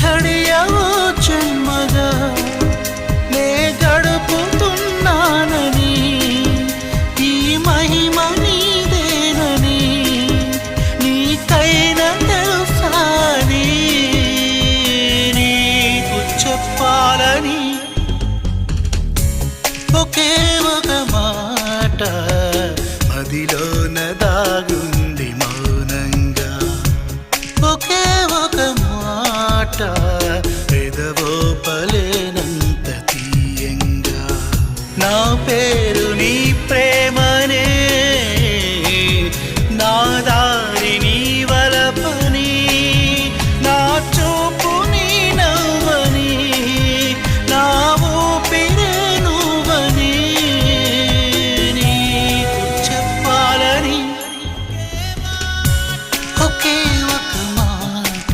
ఘడియవో జన్మగా నే గడుపుతున్నానని ఈ మహిమ నీదేనని నీకైనా తెలుసాని నీకు చెప్పాలని ఒకే ఒక మాట మదిలోన దాగుంది మౌనంగా ఒకే ఒక మాట పెదవో పలేనంత తీయంగా నా పేరు నీ ప్రేమనే నా దారి నీ వలపని నా చూపు నీ నవ్వని నా ఊపిరే నువ్వని నీకు చెప్పాలని ఒకే ఒక మాట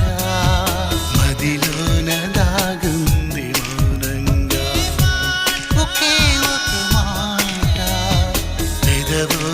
మదిలోన దాగుంది మౌనంగా ఒకే ఒక మాట పెదవో